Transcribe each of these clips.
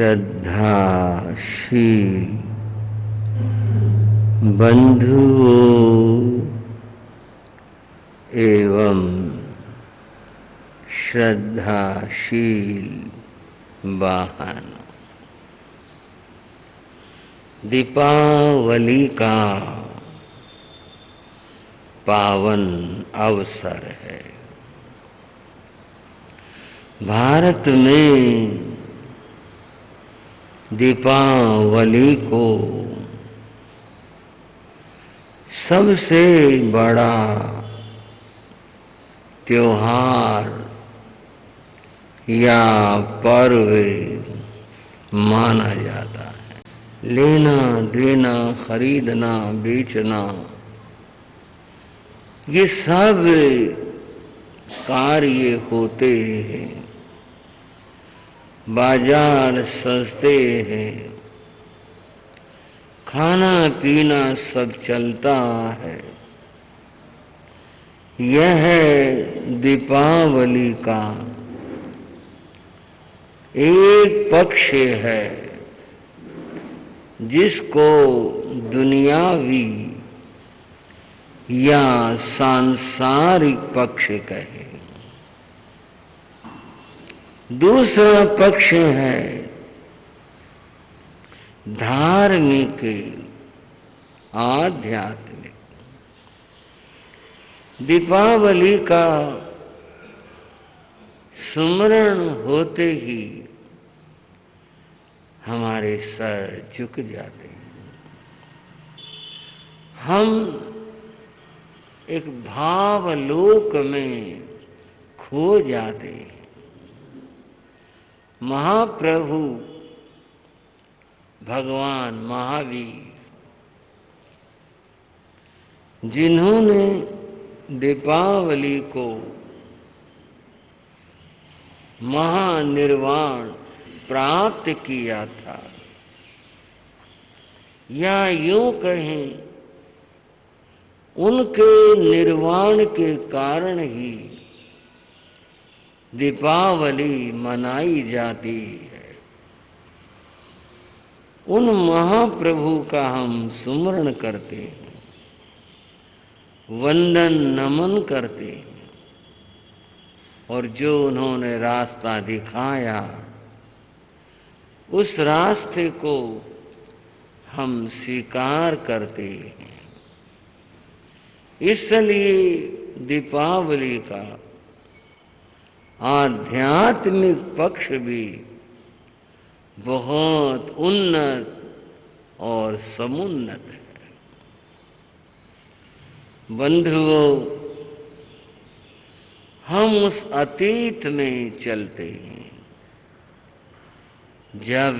श्रद्धाशील बंधुओं एवं श्रद्धाशील बहनों, दीपावली का पावन अवसर है। भारत में दीपावली को सबसे बड़ा त्योहार या पर्व माना जाता है। लेना देना, खरीदना बेचना, ये सब कार्य होते हैं। बाजार सस्ते हैं, खाना पीना सब चलता है। यह दीपावली का एक पक्ष है जिसको दुनियावी या सांसारिक पक्ष कहे। दूसरा पक्ष है धार्मिक, आध्यात्मिक। दीपावली का स्मरण होते ही हमारे सर झुक जाते हैं। हम एक भावलोक में खो जाते हैं। महाप्रभु भगवान महावीर, जिन्होंने दीपावली को महानिर्वाण प्राप्त किया था, या यूं कहें उनके निर्वाण के कारण ही दीपावली मनाई जाती है। उन महाप्रभु का हम सुमरण करते हैं, वंदन नमन करते हैं, और जो उन्होंने रास्ता दिखाया उस रास्ते को हम स्वीकार करते हैं। इसलिए दीपावली का आध्यात्मिक पक्ष भी बहुत उन्नत और समुन्नत है। बंधुओं, हम उस अतीत में चलते हैं जब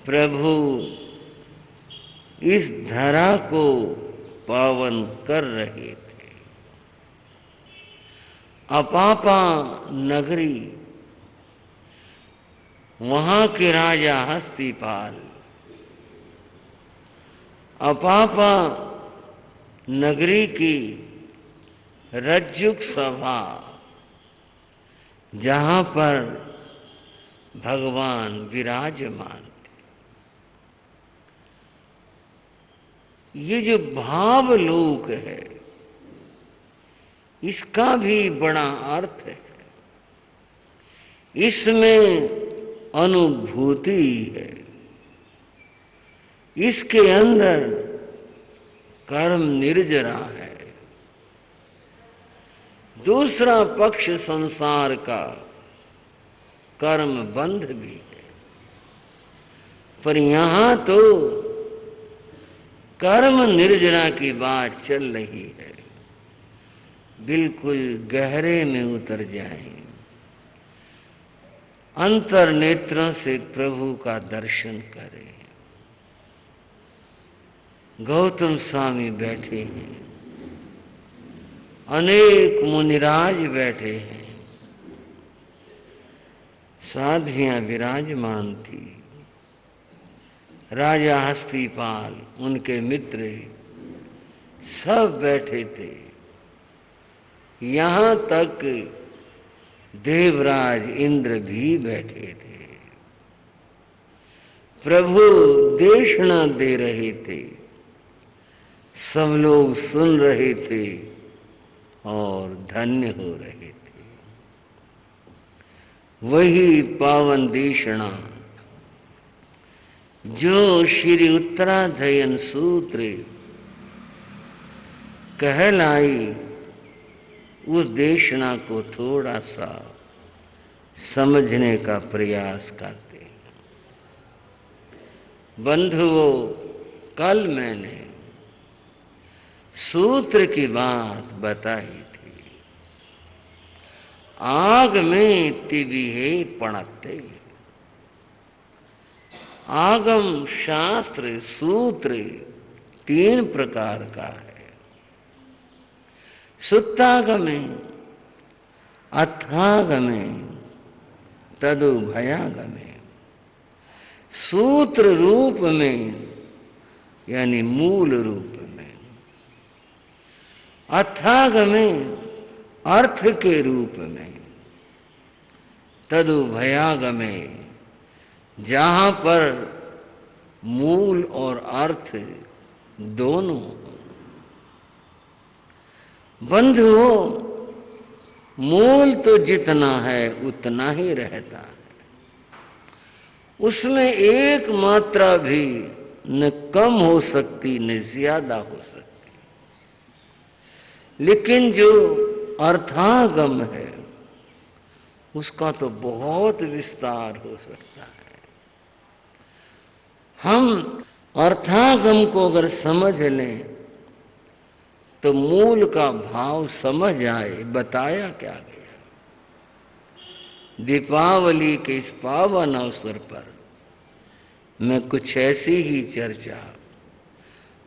प्रभु इस धरा को पावन कर रहे थे। अपापा नगरी, वहां के राजा हस्तिपाल, अपापा नगरी की रज्जुक सभा, जहां पर भगवान विराजमान थे। ये जो भावलोक है, इसका भी बड़ा अर्थ है। इसमें अनुभूति है, इसके अंदर कर्म निर्जरा है। दूसरा पक्ष संसार का कर्म बंध भी है, पर यहां तो कर्म निर्जरा की बात चल रही है। बिल्कुल गहरे में उतर जाएं, अंतर नेत्रों से प्रभु का दर्शन करें। गौतम स्वामी बैठे हैं, अनेक मुनिराज बैठे हैं, साध्वियां विराजमान थी, राजा हस्तिपाल, उनके मित्र सब बैठे थे। यहाँ तक देवराज इंद्र भी बैठे थे। प्रभु देशना दे रहे थे, सब लोग सुन रहे थे और धन्य हो रहे थे। वही पावन देशना जो श्री उत्तराधयन सूत्र कहलाई, उस देशना को थोड़ा सा समझने का प्रयास करते हैं। बंधुओं, कल मैंने सूत्र की बात बताई थी। आग में तिविहे पणते। आगम शास्त्र सूत्र 3 प्रकार का है। सुत्तागमे, अथागमे, तदुभयागमे। सूत्र रूप में यानी मूल रूप में, अथागमे अर्थ के रूप में, तदुभयागमे जहां पर मूल और अर्थ दोनों। बंधुओं, मूल तो जितना है उतना ही रहता है, उसमें एक मात्रा भी न कम हो सकती न ज्यादा हो सकती। लेकिन जो अर्थागम है उसका तो बहुत विस्तार हो सकता है। हम अर्थागम को अगर समझ लें तो मूल का भाव समझ आए। बताया क्या गया? दीपावली के इस पावन अवसर पर मैं कुछ ऐसी ही चर्चा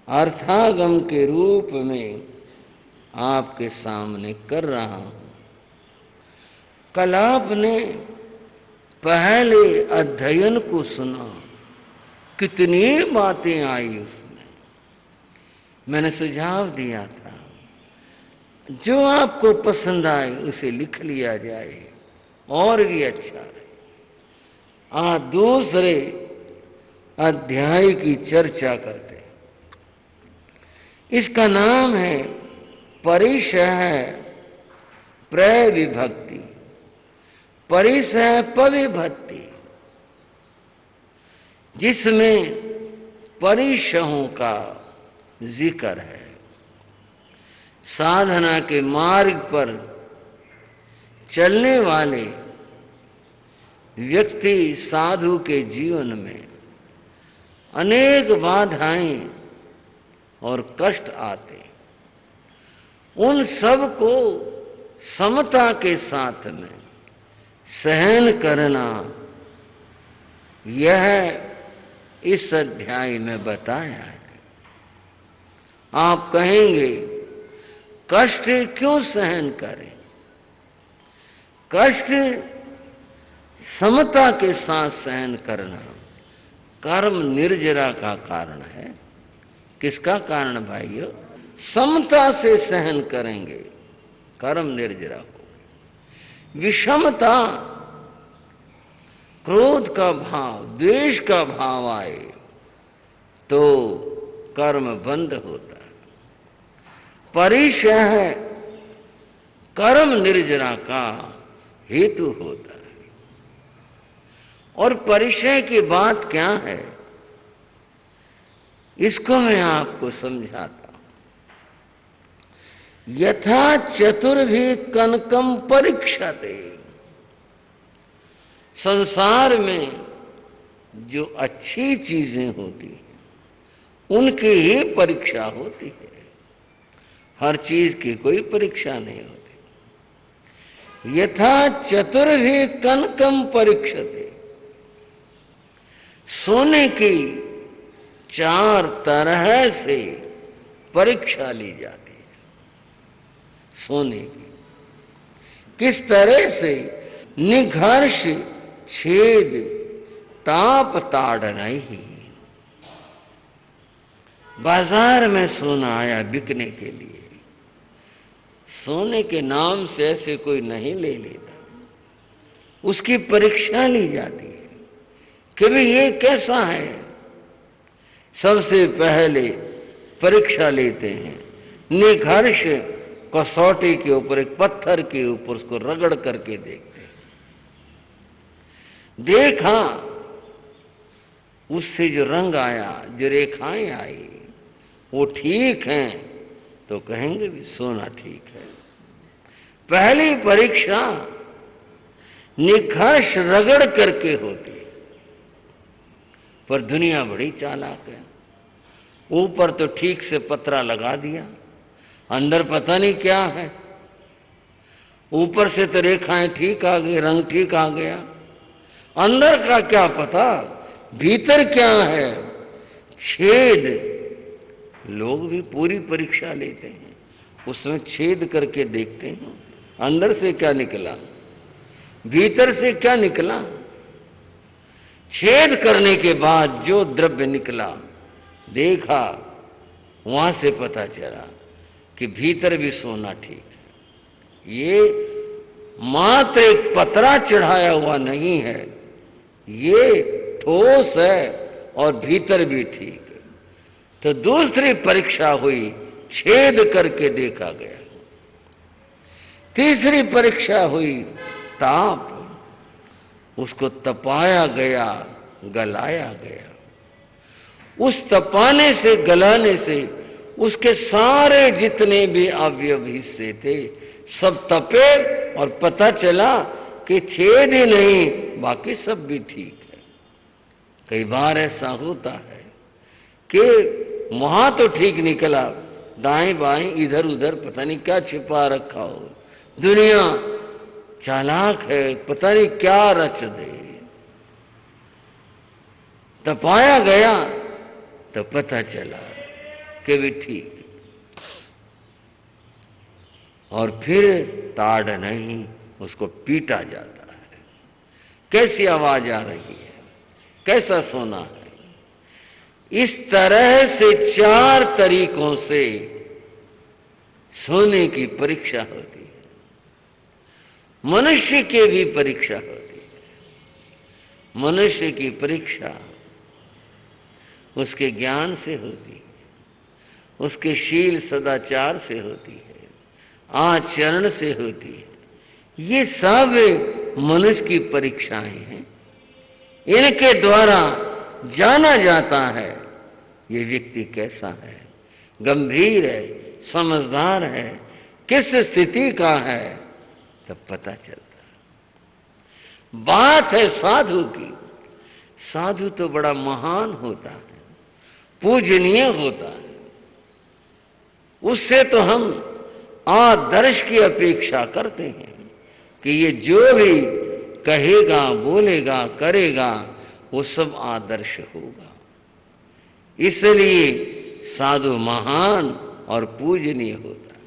अर्थागम के रूप में आपके सामने कर रहा हूं। कल आपने पहले अध्ययन को सुना, कितनी बातें आई उसमें। मैंने सुझाव दिया था जो आपको पसंद आए उसे लिख लिया जाए और भी अच्छा है। आज दूसरे अध्याय की चर्चा करते हैं। इसका नाम है परिशः प्रविभक्ति, परिशः पविभक्ति, जिसमें परिशहों का जिक्र है। साधना के मार्ग पर चलने वाले व्यक्ति साधु के जीवन में अनेक बाधाएं और कष्ट आते, उन सब को समता के साथ में सहन करना, यह इस अध्याय में बताया है। आप कहेंगे कष्ट क्यों सहन करें? कष्ट समता के साथ सहन करना कर्म निर्जरा का कारण है। किसका कारण भाइयों? समता से सहन करेंगे कर्म निर्जरा को। विषमता, क्रोध का भाव, द्वेष का भाव आए तो कर्म बंद होता है। परिशः कर्म निर्जरा का हेतु होता है। और परिचय की बात क्या है, इसको मैं आपको समझाता हूं। यथा चतुर्भि कनकम परीक्षते। संसार में जो अच्छी चीजें होती हैं उनकी ही परीक्षा होती है, हर चीज की कोई परीक्षा नहीं होती। यथा चतुर्भि कनकम परीक्षते। सोने की 4 तरह से परीक्षा ली जाती है। सोने की किस तरह से? निघर्ष, छेद, ताप, ताड़नाई। बाजार में सोना आया बिकने के लिए, सोने के नाम से ऐसे कोई नहीं ले लेता। उसकी परीक्षा ली जाती है कि भाई ये कैसा है। सबसे पहले परीक्षा लेते हैं, निखर्ष कसौटी के ऊपर, एक पत्थर के ऊपर उसको रगड़ करके देखते हैं। देखा, उससे जो रंग आया, जो रेखाएं आई, वो ठीक हैं तो कहेंगे भी सोना ठीक है। पहली परीक्षा निखर्ष रगड़ करके होती है। पर दुनिया बड़ी चालाक है, ऊपर तो ठीक से पतरा लगा दिया, अंदर पता नहीं क्या है। ऊपर से तो रेखाएं ठीक आ गई, रंग ठीक आ गया, अंदर का क्या पता, भीतर क्या है, छेद। लोग भी पूरी परीक्षा लेते हैं, उसमें छेद करके देखते हैं अंदर से क्या निकला, भीतर से क्या निकला। छेद करने के बाद जो द्रव्य निकला, देखा, वहां से पता चला कि भीतर भी सोना ठीक है। ये मात्र एक पतरा चढ़ाया हुआ नहीं है, ये ठोस है और भीतर भी ठीक है। तो दूसरी परीक्षा हुई, छेद करके देखा गया। तीसरी परीक्षा हुई, ताप, उसको तपाया गया, गलाया गया। उस तपाने से, गलाने से उसके सारे जितने भी अवयव हिस्से थे सब तपे और पता चला कि छेद ही नहीं, बाकी सब भी ठीक है। कई बार ऐसा होता है कि वहां तो ठीक निकला, दाएं बाएं इधर उधर पता नहीं क्या छिपा रखा हो। दुनिया चालाक है, पता नहीं क्या रच दे। तपाया गया तो पता चला कि भी ठीक। और फिर ताड़ नहीं, उसको पीटा जाता है। कैसी आवाज आ रही है, कैसा सोना है। इस तरह से 4 तरीकों से सोने की परीक्षा होती है। मनुष्य की भी परीक्षा होती है। मनुष्य की परीक्षा उसके ज्ञान से होती है, उसके शील सदाचार से होती है, आचरण से होती है। ये सब मनुष्य की परीक्षाएं हैं। इनके द्वारा जाना जाता है ये व्यक्ति कैसा है, गंभीर है, समझदार है, किस स्थिति का है, तब पता चलता है। बात है साधु की। साधु तो बड़ा महान होता है, पूजनीय होता है। उससे तो हम आदर्श की अपेक्षा करते हैं कि ये जो भी कहेगा, बोलेगा, करेगा, वो सब आदर्श होगा। इसलिए साधु महान और पूजनीय होता है।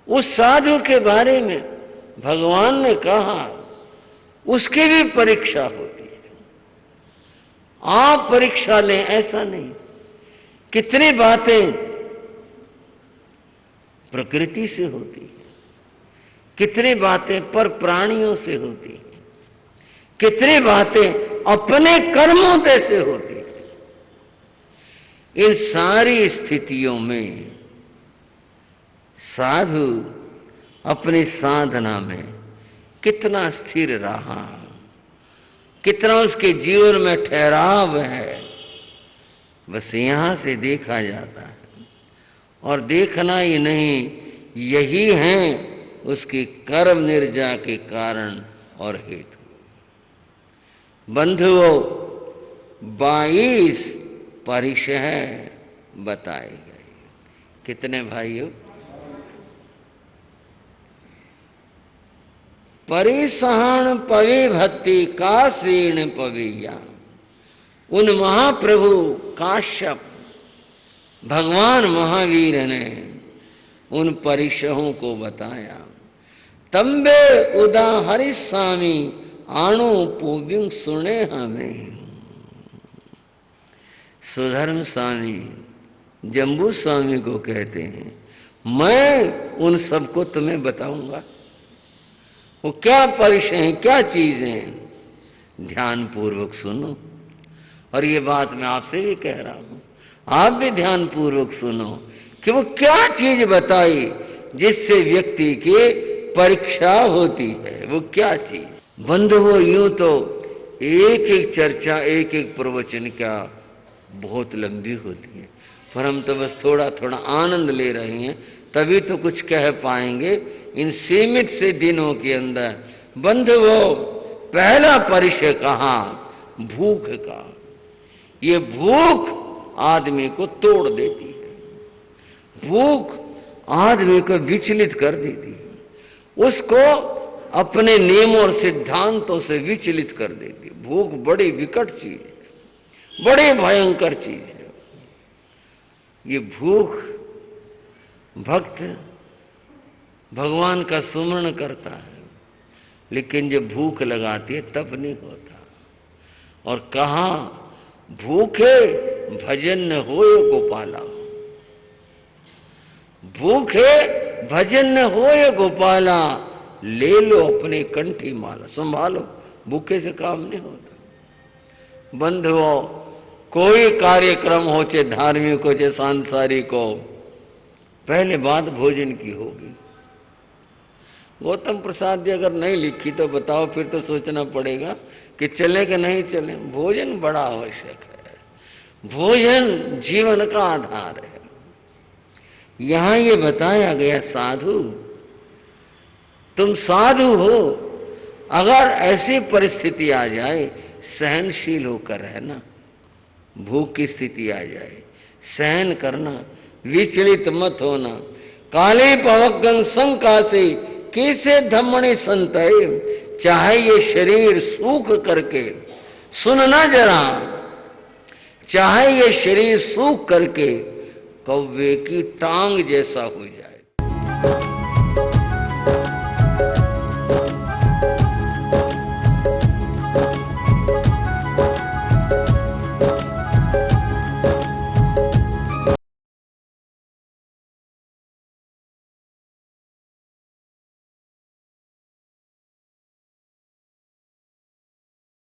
उस साधु के बारे में भगवान ने कहा उसकी भी परीक्षा होती है। आप परीक्षा लें ऐसा नहीं। कितनी बातें प्रकृति से होती है, कितनी बातें पर प्राणियों से होती है, कितनी बातें अपने कर्मों पे से होती है। इन सारी स्थितियों में साधु अपनी साधना में कितना स्थिर रहा, कितना उसके जीवन में ठहराव है, बस यहां से देखा जाता है। और देखना ही नहीं, यही है उसकी कर्म निर्जा के कारण और हेतु। बंधुओं, 22 परिचय बताए गए। कितने भाइयों? परिसहन पवे भक्ति काशीर्ण पवेया। उन महाप्रभु काश्यप भगवान महावीर ने उन परिचयों को बताया। तंबे उदा हरि स्वामी आणु पूव्यं सुने हमें। सुधर्म स्वामी जम्बू स्वामी को कहते हैं, मैं उन सबको तुम्हें बताऊंगा। वो क्या परिचय है, क्या चीजें हैं, ध्यान पूर्वक सुनो। और ये बात मैं आपसे भी कह रहा हूं, आप भी ध्यान पूर्वक सुनो कि वो क्या चीज बताई जिससे व्यक्ति की परीक्षा होती है। वो क्या चीज? बंधुओं, यूं तो एक एक चर्चा, एक एक प्रवचन क्या बहुत लंबी होती है, पर हम तो बस थोड़ा थोड़ा आनंद ले रहे हैं, तभी तो कुछ कह पाएंगे इन सीमित से दिनों के अंदर। बंधुओं, पहला परिचय कहा? भूख का। ये भूख आदमी को तोड़ देती है, भूख आदमी को विचलित कर देती है, उसको अपने नियमों और सिद्धांतों से विचलित कर देती है। भूख बड़ी विकट चीज है, बड़ी भयंकर चीज है। ये भूख, भक्त भगवान का सुमरण करता है, लेकिन जब भूख लगाती है तब नहीं होता। और कहा, भूखे भजन न होय गोपाला, भूखे भजन न होय गोपाला, ले लो अपने कंठी माला। संभालो, भूखे से काम नहीं होता। बंधुओं, कोई कार्यक्रम हो, चाहे धार्मिक हो चाहे सांसारिक हो, पहले बात भोजन की होगी। गौतम प्रसाद जी अगर नहीं लिखी तो बताओ, फिर तो सोचना पड़ेगा कि चले कि नहीं चले। भोजन बड़ा आवश्यक है, भोजन जीवन का आधार है। यहां ये बताया गया, साधु, तुम साधु हो, अगर ऐसी परिस्थिति आ जाए, सहनशील होकर रहना। भूख की स्थिति आ जाए, सहन करना, विचलित मत होना। काले पवगन शंका से कैसे धमणी संतय, चाहे ये शरीर सूख करके, सुनना जरा, चाहे ये शरीर सूख करके कौवे की टांग जैसा हो जाए।